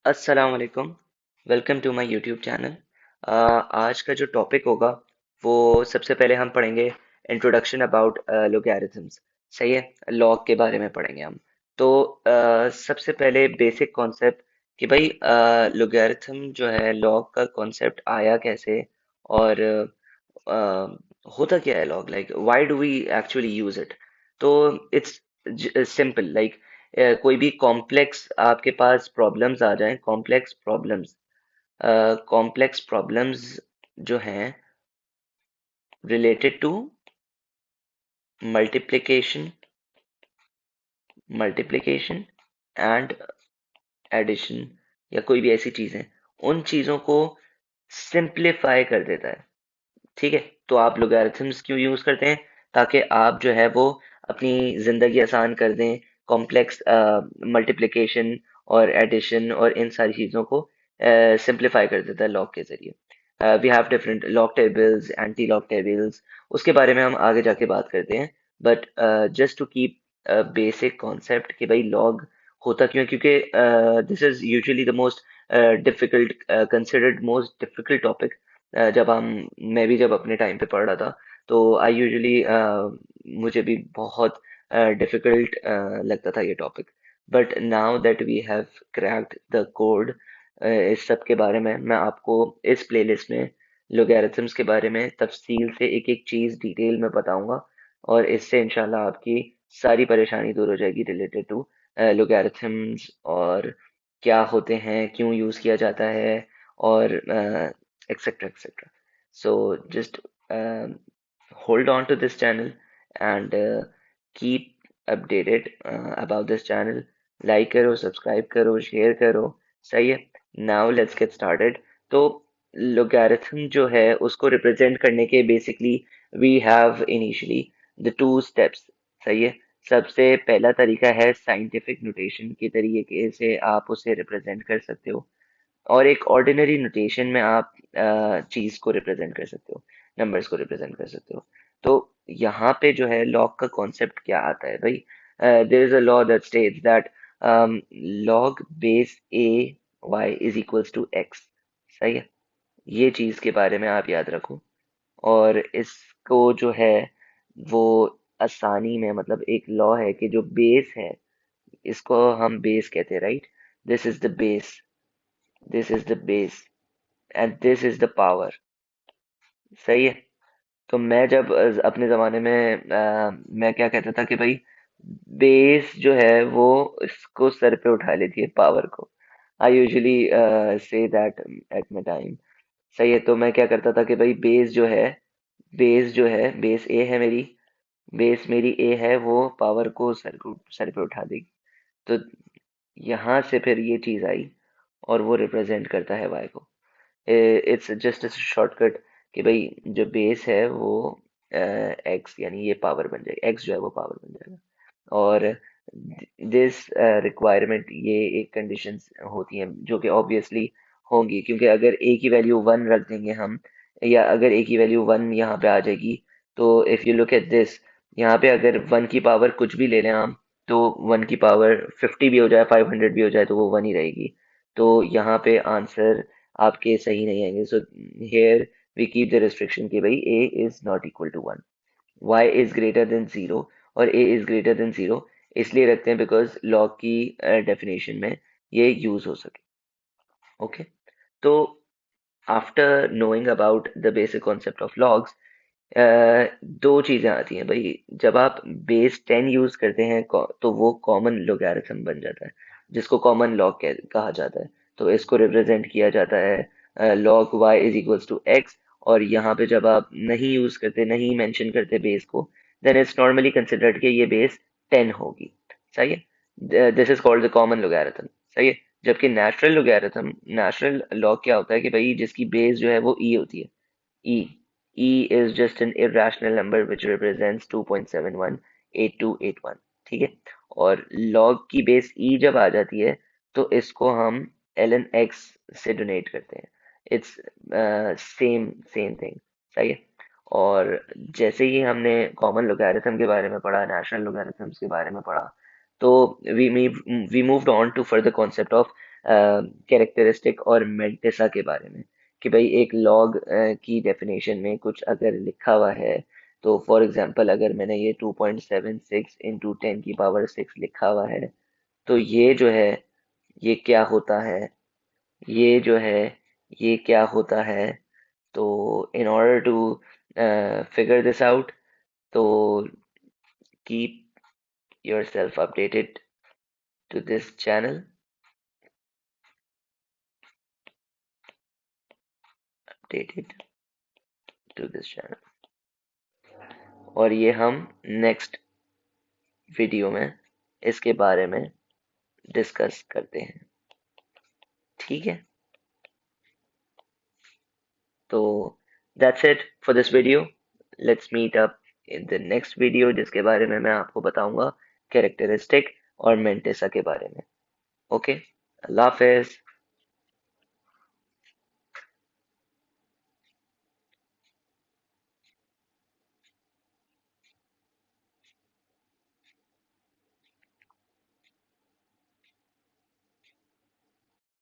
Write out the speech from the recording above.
अस्सलाम वालेकुम। Welcome to my YouTube channel. आज का जो टॉपिक होगा वो सबसे पहले हम पढ़ेंगे इंट्रोडक्शन अबाउट लोगैरिथम्स। सही है, लॉग के बारे में पढ़ेंगे हम। तो सबसे पहले बेसिक कॉन्सेप्ट कि भाई लोगैरिथम जो है, लॉग का कॉन्सेप्ट आया कैसे और होता क्या है log, like why do we actually use it. तो इट्स सिंपल, लाइक कोई भी कॉम्प्लेक्स आपके पास प्रॉब्लम्स आ जाएं, कॉम्प्लेक्स प्रॉब्लम्स जो हैं related to multiplication multiplication and addition, या कोई भी ऐसी चीजें, उन चीजों को सिंप्लीफाई कर देता है। ठीक है, तो आप लोगैरिथम्स क्यों यूज करते हैं? ताकि आप जो है वो अपनी जिंदगी आसान कर दें। कॉम्प्लेक्स मल्टीप्लिकेशन और एडिशन और इन सारी चीजों को सिंप्लीफाई कर देता है लॉग के जरिए। We have different log tables, anti log tables, उसके बारे में हम आगे जाके बात करते हैं। But just to keep basic concept कि भाई लॉग होता क्यों है, क्योंकि this is usually the most difficult, considered most difficult topic. जब हम मैं भी जब अपने टाइम पे पढ़ रहा था, तो आई यूजुअली मुझे भी बहुत डिफिकल्ट लगता था ये topic. But now that we have cracked the code, इस सब के बारे में मैं आपको इस प्लेलिस्ट में लोगैरिथम्स के बारे में तफसील से एक एक चीज डिटेल में बताऊंगा। और इससे इंशाल्लाह आपकी सारी परेशानी दूर हो जाएगी रिलेटेड टू लोगैरिथम्स, और क्या होते हैं, क्यों यूज किया जाता है, और etc etc. So just hold on to this channel and keep updated about this channel. Like करो, सब्सक्राइब करो, शेयर करो। सही है। Now let's get started. तो लोगैरिथम जो है उसको रिप्रेजेंट करने के basically we have initially the two steps. सही है। सबसे पहला तरीका है साइंटिफिक नोटेशन के तरीके से आप उसे रिप्रेजेंट कर सकते हो, और एक ऑर्डिनरी नोटेशन में आप चीज को रिप्रेजेंट कर सकते हो, नंबर्स को रिप्रेजेंट कर सकते हो। तो यहाँ पे जो है लॉग का कॉन्सेप्ट क्या आता है भाई? There is a law that states that log base a y is equals to x. सही है, ये चीज के बारे में आप याद रखो। और इसको जो है वो आसानी में, मतलब एक लॉ है कि जो बेस है, इसको हम बेस कहते हैं, right? This is the base, this is the base and this is the power. सही है। तो मैं जब अपने जमाने में मैं क्या कहता था कि भाई बेस जो है वो इसको सर पे उठा लेती है, पावर को। I usually say that at my time. सही है, तो मैं क्या करता था कि भाई बेस जो है बेस ए है मेरी, बेस मेरी ए है, वो पावर को सर पे उठा देगी। तो यहाँ से फिर ये चीज आई, और वो रिप्रेजेंट करता है वाई को। इट्स जस्ट शॉर्टकट कि भाई जो बेस है वो एक्स, यानी ये पावर बन जाएगा, एक्स जो है वो पावर बन जाएगा। और दिस रिक्वायरमेंट, ये एक कंडीशंस होती हैं जो कि ऑब्वियसली होंगी, क्योंकि अगर ए की वैल्यू वन रख देंगे हम, या अगर ए की वैल्यू वन यहाँ पे आ जाएगी, तो if you look at this, यहाँ पे अगर वन की पावर कुछ भी ले लें हम, तो वन की पावर 50 भी हो जाए, 500 भी हो जाए, तो वो वन ही रहेगी। तो यहाँ पे आंसर आपके सही नहीं आएंगे। So here we keep the restriction कि भाई A is not equal to one, Y is greater than zero, और A is greater than zero इसलिए रखते हैं बिकॉज लॉग की डेफिनेशन में ये यूज हो सके। ओके, तो after knowing about the basic concept of logs, दो चीजें आती हैं भाई। जब आप बेस 10 यूज करते हैं तो वो कॉमन लोगैरिथम बन जाता है, जिसको कॉमन लॉग कहा जाता है। तो इसको रिप्रेजेंट किया जाता है log y is equals to x. और यहाँ पे जब आप नहीं यूज करते, नहीं मेंशन करते बेस को, देन इट्स नॉर्मली कंसिडर्ड कि ये बेस 10 होगी। सही है, this is called the common logarithm. सही है। जबकि नेचुरल लॉग क्या होता है कि भाई जिसकी बेस जो है वो ई होती है। E. E is just an irrational number which represents 2.718281। ठीक है। और log की बेस E जब आ जाती है, तो इसको हम ln x से डोनेट करते हैं। It's same same thing. सही है। और जैसे ही हमने कॉमन लोगैरिथम के बारे में पढ़ा, नेचुरल लोगैरिथम्स के बारे में पढ़ा, तो we we moved on to further concept of characteristic और मेंटिसा के बारे में कि भाई एक लॉग की डेफिनेशन में कुछ अगर लिखा हुआ है, तो फॉर एग्जांपल अगर मैंने ये 2.76 इंटू 10 की पावर 6 लिखा हुआ है, तो ये जो है ये क्या होता है, ये जो है ये क्या होता है। तो in order to figure this out, तो keep yourself updated to this channel, updated to this channel। और ये हम नेक्स्ट वीडियो में इसके बारे में डिस्कस करते हैं, ठीक है। तो that's it for this video. Let's meet up in the next video, जिसके बारे में मैं आपको बताऊंगा कैरेक्टरिस्टिक और मेंटेसा के बारे में। ओके, अल्लाह हाफिज।